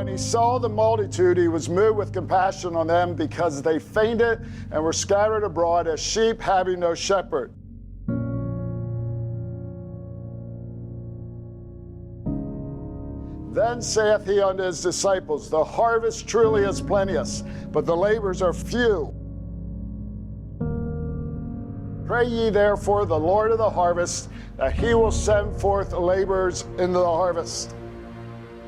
when he saw the multitude, he was moved with compassion on them because they fainted and were scattered abroad as sheep having no shepherd. Then saith he unto his disciples, the harvest truly is plenteous, but the laborers are few. Pray ye therefore the Lord of the harvest, that he will send forth laborers into the harvest.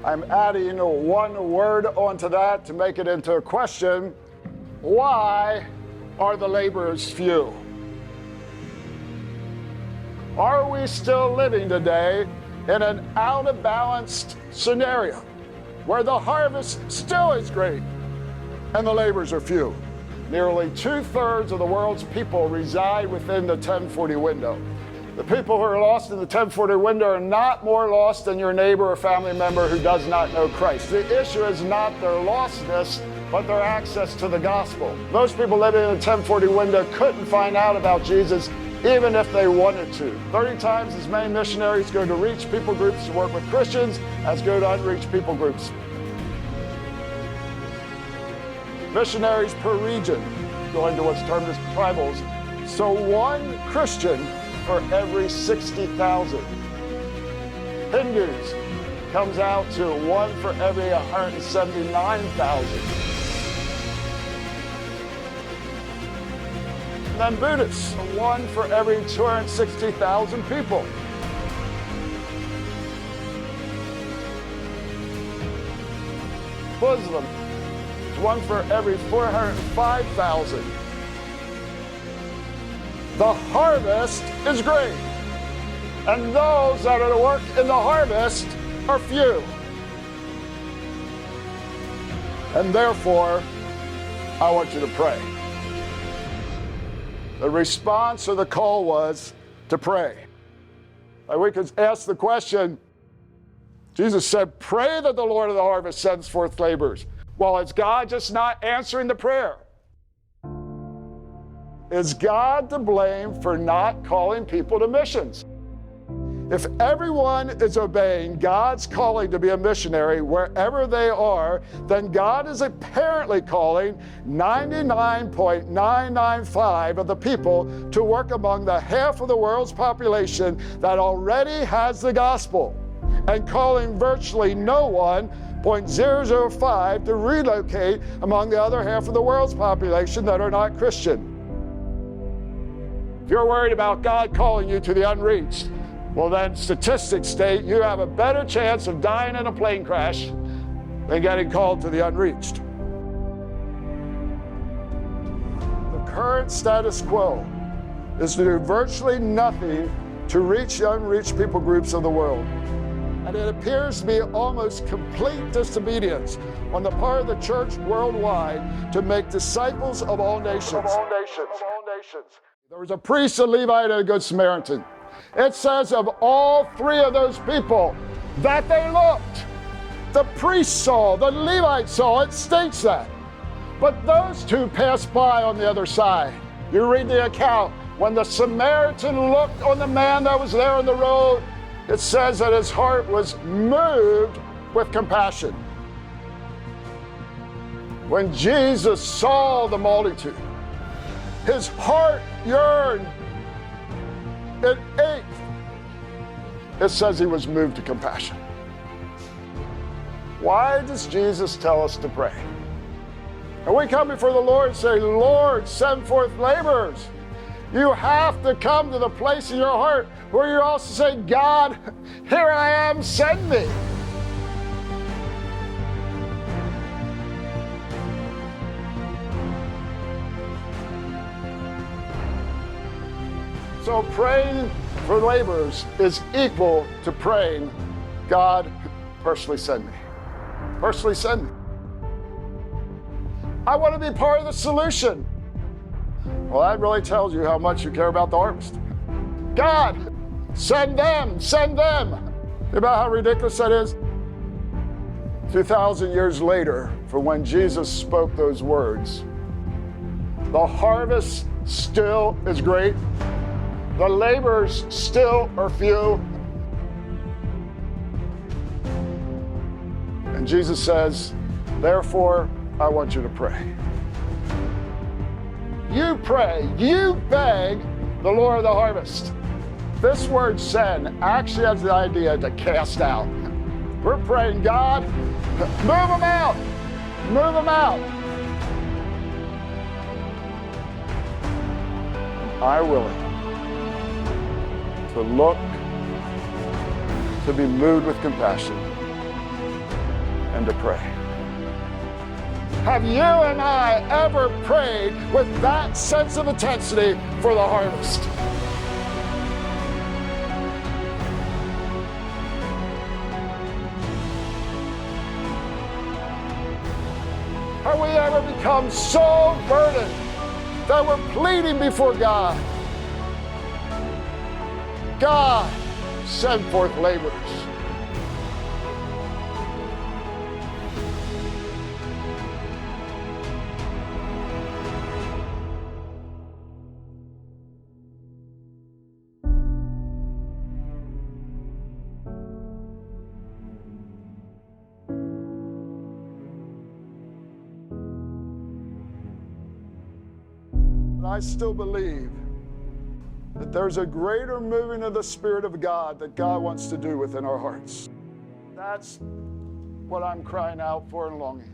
I'm adding one word onto that to make it into a question. Why are the laborers few? Are we still living today in an out-of-balanced scenario where the harvest still is great and the laborers are few? Nearly 2/3 of the world's people reside within the 1040 window. The people who are lost in the 1040 window are not more lost than your neighbor or family member who does not know Christ. The issue is not their lostness, but their access to the gospel. Most people living in the 1040 window couldn't find out about Jesus even if they wanted to. 30 times as many missionaries go to reach people groups to work with Christians as go to unreached people groups. Missionaries per region, going to what's termed as tribals. So one Christian for every 60,000. Hindus comes out to one for every 179,000. And then Buddhists, one for every 260,000 people. Muslim, one for every 405,000. The harvest is great, and those that are to work in the harvest are few. And therefore, I want you to pray. The response or the call was to pray. Like we could ask the question, Jesus said, pray that the Lord of the harvest sends forth laborers. Well, is God just not answering the prayer? Is God to blame for not calling people to missions? If everyone is obeying God's calling to be a missionary wherever they are, then God is apparently calling 99.995 of the people to work among the half of the world's population that already has the gospel, and calling virtually no one, 0.005, to relocate among the other half of the world's population that are not Christian. If you're worried about God calling you to the unreached, well then statistics state you have a better chance of dying in a plane crash than getting called to the unreached. The current status quo is to do virtually nothing to reach the unreached people groups of the world. And it appears to be almost complete disobedience on the part of the church worldwide to make disciples of all nations. There was a priest, a Levite, and a good Samaritan. It says of all three of those people that they looked. The priest saw, the Levite saw, it states that. But those two passed by on the other side. You read the account, when the Samaritan looked on the man that was there on the road, it says that his heart was moved with compassion. When Jesus saw the multitude, his heart yearned. It ached. It says he was moved to compassion. Why does Jesus tell us to pray? And we come before the Lord and say, Lord, send forth laborers. You have to come to the place in your heart where you also say, God, here I am, send me. So praying for laborers is equal to praying, God, personally send me. Personally send me. I want to be part of the solution. Well, that really tells you how much you care about the harvest. God, send them, send them. Think about how ridiculous that is? 2,000 years later, from when Jesus spoke those words, the harvest still is great. The laborers still are few. And Jesus says, therefore, I want you to pray. You pray, you beg the Lord of the harvest. This word send actually has the idea to cast out. We're praying, God, move them out, move them out. I willing to look, to be moved with compassion, and to pray. Have you and I ever prayed with that sense of intensity for the harvest? Have we ever become so burdened that we're pleading before God? God, send forth laborers. And I still believe that there's a greater moving of the Spirit of God that God wants to do within our hearts. That's what I'm crying out for and longing.